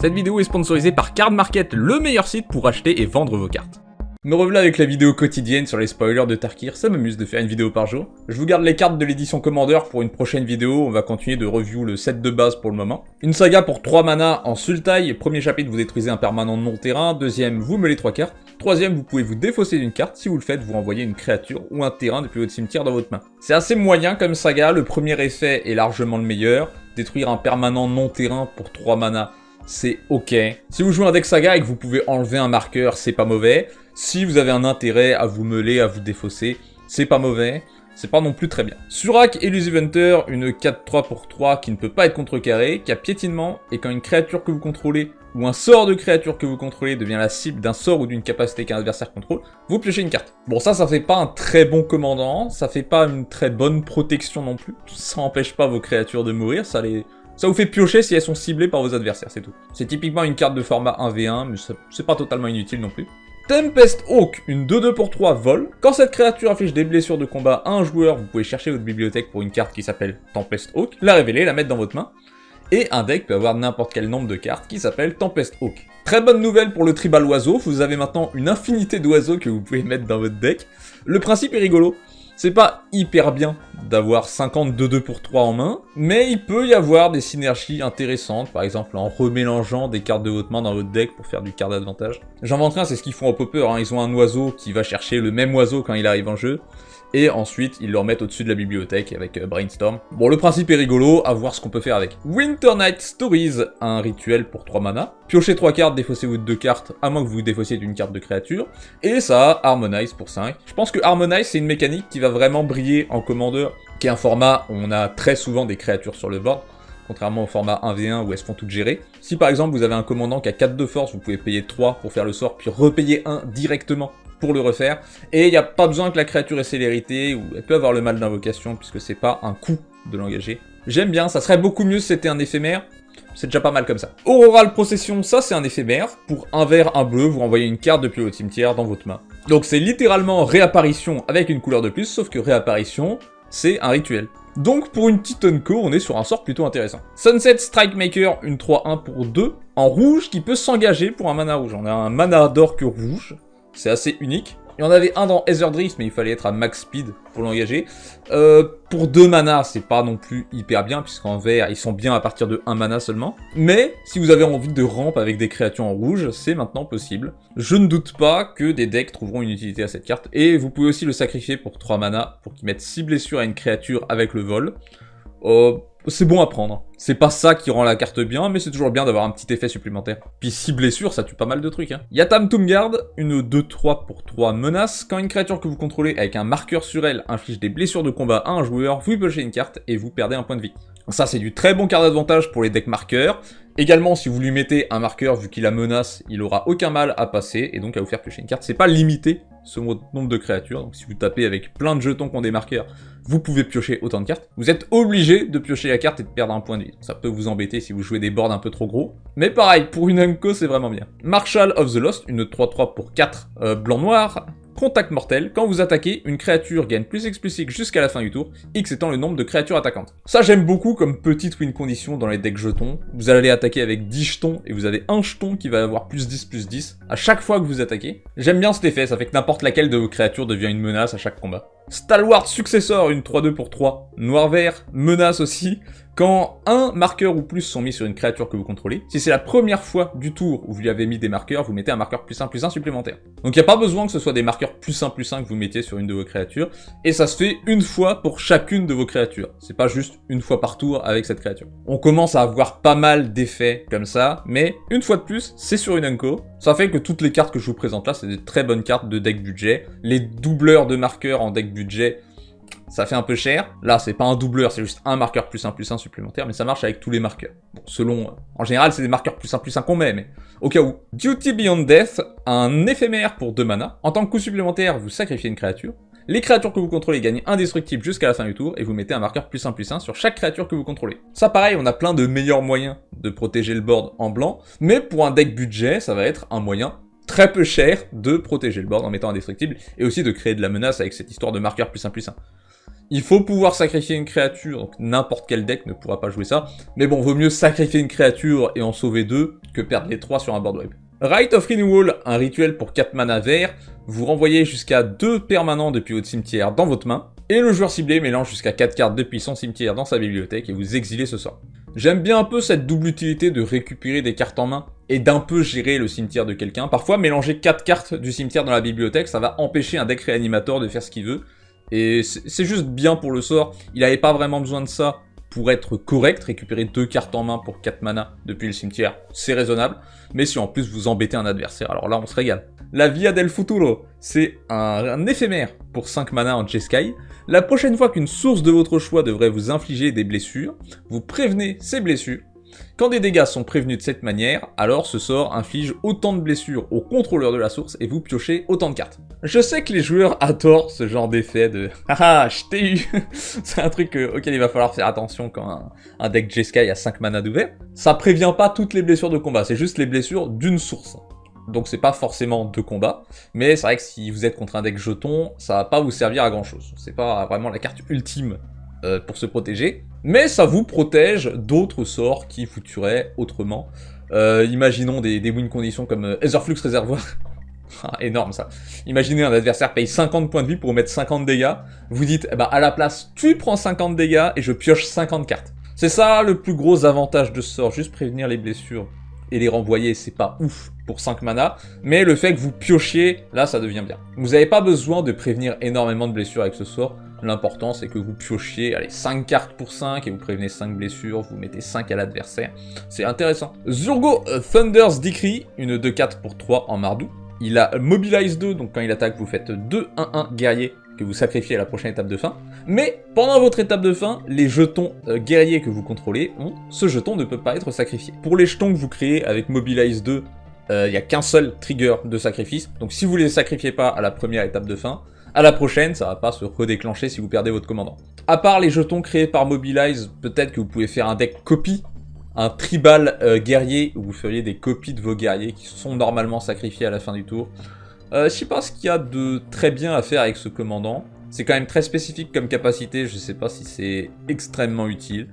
Cette vidéo est sponsorisée par Card Market, le meilleur site pour acheter et vendre vos cartes. Me revoilà avec la vidéo quotidienne sur les spoilers de Tarkir, ça m'amuse de faire une vidéo par jour. Je vous garde les cartes de l'édition Commander pour une prochaine vidéo, on va continuer de review le set de base pour le moment. Une saga pour 3 mana en Sultai, premier chapitre vous détruisez un permanent non-terrain, deuxième vous mêlez 3 cartes, troisième vous pouvez vous défausser d'une carte, si vous le faites vous renvoyez une créature ou un terrain depuis votre cimetière dans votre main. C'est assez moyen comme saga, le premier effet est largement le meilleur, détruire un permanent non-terrain pour 3 mana, c'est ok. Si vous jouez un deck saga et que vous pouvez enlever un marqueur, c'est pas mauvais. Si vous avez un intérêt à vous mêler, à vous défausser, c'est pas mauvais. C'est pas non plus très bien. Surak Elusive Hunter, une 4-3 pour 3 qui ne peut pas être contrecarrée, qui a piétinement, et quand une créature que vous contrôlez, ou un sort de créature que vous contrôlez devient la cible d'un sort ou d'une capacité qu'un adversaire contrôle, vous piochez une carte. Bon ça fait pas un très bon commandant, ça fait pas une très bonne protection non plus, ça empêche pas vos créatures de mourir, ça vous fait piocher si elles sont ciblées par vos adversaires, c'est tout. C'est typiquement une carte de format 1v1, mais c'est pas totalement inutile non plus. Tempest Hawk, une 2-2 pour 3 vol. Quand cette créature inflige des blessures de combat à un joueur, vous pouvez chercher votre bibliothèque pour une carte qui s'appelle Tempest Hawk, la révéler, la mettre dans votre main. Et un deck peut avoir n'importe quel nombre de cartes qui s'appelle Tempest Hawk. Très bonne nouvelle pour le tribal oiseau, vous avez maintenant une infinité d'oiseaux que vous pouvez mettre dans votre deck. Le principe est rigolo. C'est pas hyper bien d'avoir 50 2-2 pour 3 en main, mais il peut y avoir des synergies intéressantes, par exemple en remélangeant des cartes de votre main dans votre deck pour faire du card d'avantage. J'invente rien, c'est ce qu'ils font au Popper, hein. Ils ont un oiseau qui va chercher le même oiseau quand il arrive en jeu, et ensuite ils le remettent au-dessus de la bibliothèque avec Brainstorm. Bon, le principe est rigolo, à voir ce qu'on peut faire avec. Winter Night Stories, un rituel pour 3 mana. Piochez 3 cartes, défaussez-vous de 2 cartes, à moins que vous vous défaussiez d'une carte de créature. Et ça a Harmonize pour 5. Je pense que Harmonize, c'est une mécanique qui va vraiment briller en Commander, qui est un format où on a très souvent des créatures sur le board, contrairement au format 1v1 où elles se font toutes gérer. Si par exemple vous avez un commandant qui a 4 de force, vous pouvez payer 3 pour faire le sort, puis repayer 1 directement pour le refaire, et il n'y a pas besoin que la créature ait célérité, ou elle peut avoir le mal d'invocation, puisque c'est pas un coût de l'engager. J'aime bien, ça serait beaucoup mieux si c'était un éphémère, c'est déjà pas mal comme ça. Auroral Procession, ça c'est un éphémère, pour un vert, un bleu, vous renvoyez une carte depuis votre cimetière dans votre main. Donc c'est littéralement réapparition avec une couleur de plus, sauf que réapparition, c'est un rituel. Donc pour une petite unco, on est sur un sort plutôt intéressant. Sunset Strike Maker, une 3-1 pour 2, en rouge, qui peut s'engager pour un mana rouge. On a un mana d'orque rouge, c'est assez unique. Il y en avait un dans Aetherdrift, mais il fallait être à max speed pour l'engager. Pour 2 mana, c'est pas non plus hyper bien, puisqu'en vert, ils sont bien à partir de 1 mana seulement. Mais, si vous avez envie de ramp avec des créatures en rouge, c'est maintenant possible. Je ne doute pas que des decks trouveront une utilité à cette carte, et vous pouvez aussi le sacrifier pour 3 mana, pour qu'il mette 6 blessures à une créature avec le vol. C'est bon à prendre. C'est pas ça qui rend la carte bien, mais c'est toujours bien d'avoir un petit effet supplémentaire. Puis 6 blessures, ça tue pas mal de trucs, hein. Yatam Tombguard, une 2-3 pour 3 menaces. Quand une créature que vous contrôlez avec un marqueur sur elle inflige des blessures de combat à un joueur, vous piochez une carte et vous perdez un point de vie. Ça, c'est du très bon card d'avantage pour les decks marqueurs. Également, si vous lui mettez un marqueur, vu qu'il a menace, il aura aucun mal à passer, et donc à vous faire piocher une carte. C'est pas limité, ce nombre de créatures, donc si vous tapez avec plein de jetons qui ont des marqueurs, vous pouvez piocher autant de cartes. Vous êtes obligé de piocher la carte et de perdre un point de vie. Ça peut vous embêter si vous jouez des boards un peu trop gros. Mais pareil, pour une unco, c'est vraiment bien. Marshal of the Lost, une 3-3 pour 4 blanc-noir. Contact mortel, quand vous attaquez, une créature gagne plus explicite jusqu'à la fin du tour, X étant le nombre de créatures attaquantes. Ça j'aime beaucoup comme petite win condition dans les decks jetons. Vous allez attaquer avec 10 jetons, et vous avez un jeton qui va avoir plus 10 à chaque fois que vous attaquez. J'aime bien cet effet, ça fait que n'importe laquelle de vos créatures devient une menace à chaque combat. Stalwart Successor, une 3-2 pour 3, noir-vert, menace aussi. Quand un marqueur ou plus sont mis sur une créature que vous contrôlez, si c'est la première fois du tour où vous lui avez mis des marqueurs, vous mettez un marqueur +1/+1 supplémentaire. Donc il n'y a pas besoin que ce soit des marqueurs +1/+1 que vous mettiez sur une de vos créatures, et ça se fait une fois pour chacune de vos créatures. C'est pas juste une fois par tour avec cette créature. On commence à avoir pas mal d'effets comme ça, mais une fois de plus, c'est sur une unco. Ça fait que toutes les cartes que je vous présente là, c'est des très bonnes cartes de deck budget. Les doubleurs de marqueurs en deck budget, ça fait un peu cher. Là, c'est pas un doubleur, c'est juste un marqueur +1/+1 supplémentaire, mais ça marche avec tous les marqueurs. Bon, selon... en général, c'est des marqueurs +1/+1 qu'on met, mais au cas où. Duty Beyond Death, un éphémère pour 2 mana. En tant que coût supplémentaire, vous sacrifiez une créature. Les créatures que vous contrôlez gagnent indestructible jusqu'à la fin du tour, et vous mettez un marqueur +1/+1 sur chaque créature que vous contrôlez. Ça pareil, on a plein de meilleurs moyens de protéger le board en blanc, mais pour un deck budget, ça va être un moyen très peu cher de protéger le board en mettant indestructible, et aussi de créer de la menace avec cette histoire de marqueur +1/+1. Il faut pouvoir sacrifier une créature, donc n'importe quel deck ne pourra pas jouer ça. Mais bon, vaut mieux sacrifier une créature et en sauver 2 que perdre les 3 sur un board wipe. Rite of Renewal, un rituel pour 4 mana vert. Vous renvoyez jusqu'à 2 permanents depuis votre cimetière dans votre main. Et le joueur ciblé mélange jusqu'à 4 cartes depuis son cimetière dans sa bibliothèque et vous exilez ce sort. J'aime bien un peu cette double utilité de récupérer des cartes en main et d'un peu gérer le cimetière de quelqu'un. Parfois, mélanger 4 cartes du cimetière dans la bibliothèque, ça va empêcher un deck réanimateur de faire ce qu'il veut. Et c'est juste bien pour le sort. Il n'avait pas vraiment besoin de ça pour être correct. Récupérer 2 cartes en main pour 4 mana depuis le cimetière, c'est raisonnable. Mais si en plus vous embêtez un adversaire, alors là on se régale. La Via del Futuro, c'est un éphémère pour 5 mana en Jeskai. La prochaine fois qu'une source de votre choix devrait vous infliger des blessures, vous prévenez ces blessures. Quand des dégâts sont prévenus de cette manière, alors ce sort inflige autant de blessures au contrôleur de la source et vous piochez autant de cartes. Je sais que les joueurs adorent ce genre d'effet de « Haha, je t'ai eu !» C'est un truc auquel il va falloir faire attention quand un deck Jeskai a 5 mana d'ouvert. Ça prévient pas toutes les blessures de combat, c'est juste les blessures d'une source. Donc c'est pas forcément de combat, mais c'est vrai que si vous êtes contre un deck jeton, ça va pas vous servir à grand chose. C'est pas vraiment la carte ultime pour se protéger, mais ça vous protège d'autres sorts qui vous tueraient autrement. Imaginons des win conditions comme Etherflux Réservoir. Énorme ça. Imaginez un adversaire paye 50 points de vie pour mettre 50 dégâts, vous dites, eh ben, à la place, tu prends 50 dégâts et je pioche 50 cartes. C'est ça le plus gros avantage de ce sort, juste prévenir les blessures et les renvoyer, c'est pas ouf pour 5 mana, mais le fait que vous piochiez, là ça devient bien. Vous n'avez pas besoin de prévenir énormément de blessures avec ce sort, l'important c'est que vous piochiez, allez, 5 cartes pour 5, et vous prévenez 5 blessures, vous mettez 5 à l'adversaire, c'est intéressant. Zurgo Thunder's Decree, une 2-4 pour 3 en Mardou. Il a Mobilize 2, donc quand il attaque vous faites 2-1-1 guerrier, que vous sacrifiez à la prochaine étape de fin. Mais pendant votre étape de fin, les jetons guerriers que vous contrôlez ce jeton ne peut pas être sacrifié. Pour les jetons que vous créez avec Mobilize 2, il n'y a qu'un seul trigger de sacrifice, donc si vous les sacrifiez pas à la première étape de fin, à la prochaine, ça va pas se redéclencher si vous perdez votre commandant. À part les jetons créés par Mobilize, peut-être que vous pouvez faire un deck copie, un tribal guerrier, où vous feriez des copies de vos guerriers qui sont normalement sacrifiés à la fin du tour. Je sais pas ce qu'il y a de très bien à faire avec ce commandant. C'est quand même très spécifique comme capacité, je sais pas si c'est extrêmement utile.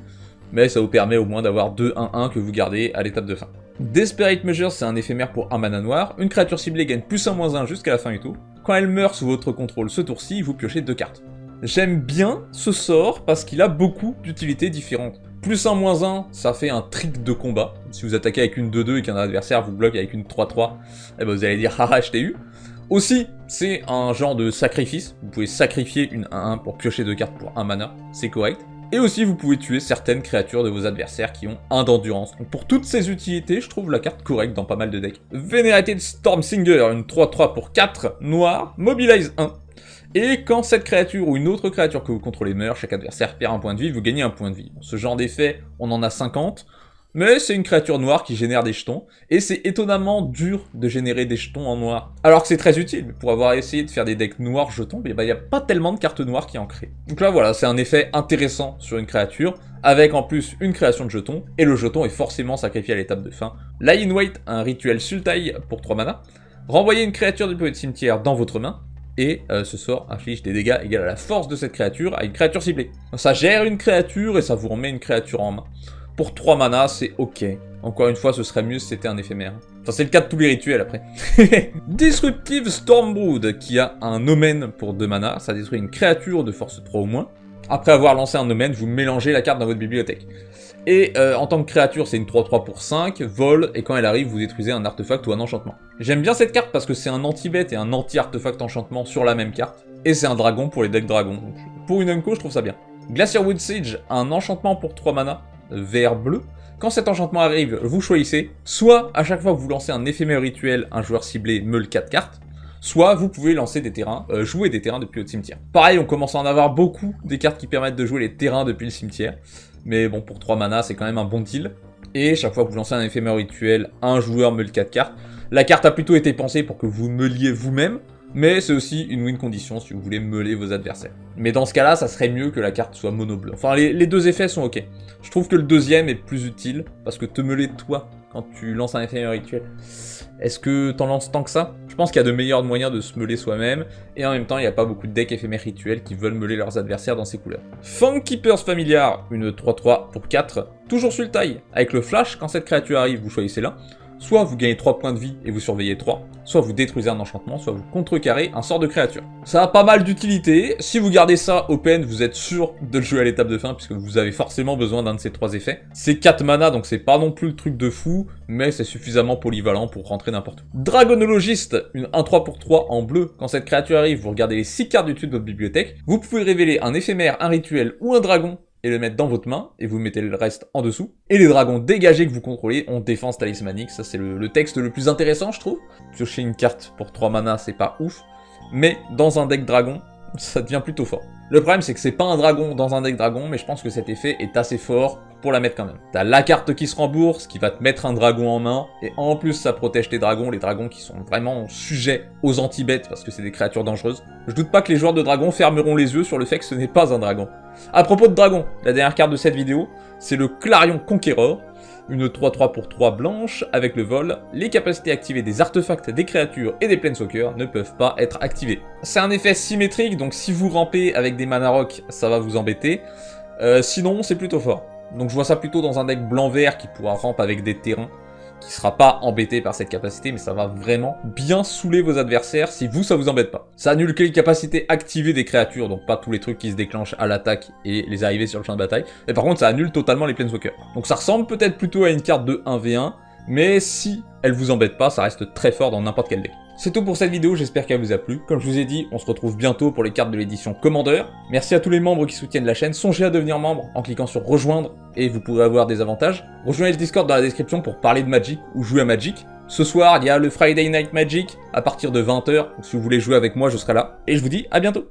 Mais ça vous permet au moins d'avoir 2-1-1 que vous gardez à l'étape de fin. Desperate Measure, c'est un éphémère pour un mana noir. Une créature ciblée gagne +1/-1 jusqu'à la fin du tour. Quand elle meurt sous votre contrôle ce tour-ci, vous piochez 2 cartes. J'aime bien ce sort parce qu'il a beaucoup d'utilités différentes. +1/-1, ça fait un trick de combat. Si vous attaquez avec une 2-2 et qu'un adversaire vous bloque avec une 3-3, eh ben vous allez dire haha je t'ai eu. Aussi, c'est un genre de sacrifice. Vous pouvez sacrifier une 1-1 pour piocher 2 cartes pour 1 mana, c'est correct. Et aussi, vous pouvez tuer certaines créatures de vos adversaires qui ont 1 d'endurance. Donc pour toutes ces utilités, je trouve la carte correcte dans pas mal de decks. Venerated Stormsinger, une 3-3 pour 4 noir, Mobilize 1. Et quand cette créature ou une autre créature que vous contrôlez meurt, chaque adversaire perd un point de vie, vous gagnez un point de vie. Bon, ce genre d'effet, on en a 50, mais c'est une créature noire qui génère des jetons, et c'est étonnamment dur de générer des jetons en noir. Alors que c'est très utile, pour avoir essayé de faire des decks noirs jetons, il n'y a pas tellement de cartes noires qui en créent. Donc là voilà, c'est un effet intéressant sur une créature, avec en plus une création de jetons, et le jeton est forcément sacrifié à l'étape de fin. Lie in Wait, un rituel Sultai pour 3 mana. Renvoyez une créature depuis votre cimetière dans votre main, et ce sort inflige des dégâts égaux à la force de cette créature à une créature ciblée. Donc ça gère une créature et ça vous remet une créature en main. Pour 3 mana, c'est ok. Encore une fois, ce serait mieux si c'était un éphémère. Enfin, c'est le cas de tous les rituels après. Disruptive Stormbrood, qui a un omen pour 2 mana, ça détruit une créature de force 3 ou moins. Après avoir lancé un omen, vous mélangez la carte dans votre bibliothèque. Et en tant que créature, c'est une 3-3 pour 5, vol, et quand elle arrive, vous détruisez un artefact ou un enchantement. J'aime bien cette carte parce que c'est un anti-bête et un anti-artefact enchantement sur la même carte. Et c'est un dragon pour les decks dragons. Donc, pour une unco, je trouve ça bien. Glacierwood Sage, un enchantement pour 3 mana, vert bleu. Quand cet enchantement arrive, vous choisissez, soit à chaque fois que vous lancez un éphémère rituel, un joueur ciblé meule 4 cartes, soit vous pouvez lancer des terrains, jouer des terrains depuis votre cimetière. Pareil, on commence à en avoir beaucoup, des cartes qui permettent de jouer les terrains depuis le cimetière. Mais bon, pour 3 mana, c'est quand même un bon deal. Et chaque fois que vous lancez un éphémère rituel, un joueur meule 4 cartes. La carte a plutôt été pensée pour que vous meuliez vous-même, mais c'est aussi une win condition si vous voulez meuler vos adversaires. Mais dans ce cas-là, ça serait mieux que la carte soit mono bleu. Enfin, les deux effets sont ok. Je trouve que le deuxième est plus utile, parce que te meuler toi quand tu lances un éphémère rituel. Est-ce que t'en lances tant que ça? Je pense qu'il y a de meilleurs moyens de se meuler soi-même, et en même temps, il n'y a pas beaucoup de decks éphémères rituels qui veulent meuler leurs adversaires dans ces couleurs. Fangkeepers Familiar, une 3-3 pour 4, toujours sur le taille. Avec le flash, quand cette créature arrive, vous choisissez l'un. Soit vous gagnez 3 points de vie et vous surveillez 3, soit vous détruisez un enchantement, soit vous contrecarrez un sort de créature. Ça a pas mal d'utilité, si vous gardez ça open, vous êtes sûr de le jouer à l'étape de fin, puisque vous avez forcément besoin d'un de ces 3 effets. C'est 4 mana, donc c'est pas non plus le truc de fou, mais c'est suffisamment polyvalent pour rentrer n'importe où. Dragonologiste, une 1-3 pour 3 en bleu. Quand cette créature arrive, vous regardez les 6 cartes du dessus de votre bibliothèque, vous pouvez révéler un éphémère, un rituel ou un dragon, et le mettre dans votre main, et vous mettez le reste en dessous. Et les dragons dégagés que vous contrôlez ont défense talismanique, ça c'est le texte le plus intéressant je trouve. Piocher une carte pour 3 mana c'est pas ouf, mais dans un deck dragon, ça devient plutôt fort. Le problème c'est que c'est pas un dragon dans un deck dragon, mais je pense que cet effet est assez fort pour la mettre quand même. T'as la carte qui se rembourse, qui va te mettre un dragon en main, et en plus ça protège tes dragons, les dragons qui sont vraiment sujets aux anti-bêtes, parce que c'est des créatures dangereuses. Je doute pas que les joueurs de dragons fermeront les yeux sur le fait que ce n'est pas un dragon. À propos de dragon, la dernière carte de cette vidéo, c'est le Clarion Conqueror, une 3-3 pour 3 blanche, avec le vol, les capacités activées des artefacts, des créatures et des planeswalkers ne peuvent pas être activées. C'est un effet symétrique, donc si vous rampez avec des mana rock, ça va vous embêter, sinon c'est plutôt fort. Donc je vois ça plutôt dans un deck blanc-vert qui pourra ramp avec des terrains, qui sera pas embêté par cette capacité, mais ça va vraiment bien saouler vos adversaires si vous, ça vous embête pas. Ça annule que les capacités activées des créatures, donc pas tous les trucs qui se déclenchent à l'attaque et les arrivées sur le champ de bataille, et par contre ça annule totalement les planeswalkers. Donc ça ressemble peut-être plutôt à une carte de 1v1, mais si elle vous embête pas, ça reste très fort dans n'importe quel deck. C'est tout pour cette vidéo, j'espère qu'elle vous a plu. Comme je vous ai dit, on se retrouve bientôt pour les cartes de l'édition Commander. Merci à tous les membres qui soutiennent la chaîne, songez à devenir membre en cliquant sur rejoindre et vous pourrez avoir des avantages. Rejoignez le Discord dans la description pour parler de Magic ou jouer à Magic. Ce soir, il y a le Friday Night Magic à partir de 20h, donc si vous voulez jouer avec moi, je serai là. Et je vous dis à bientôt.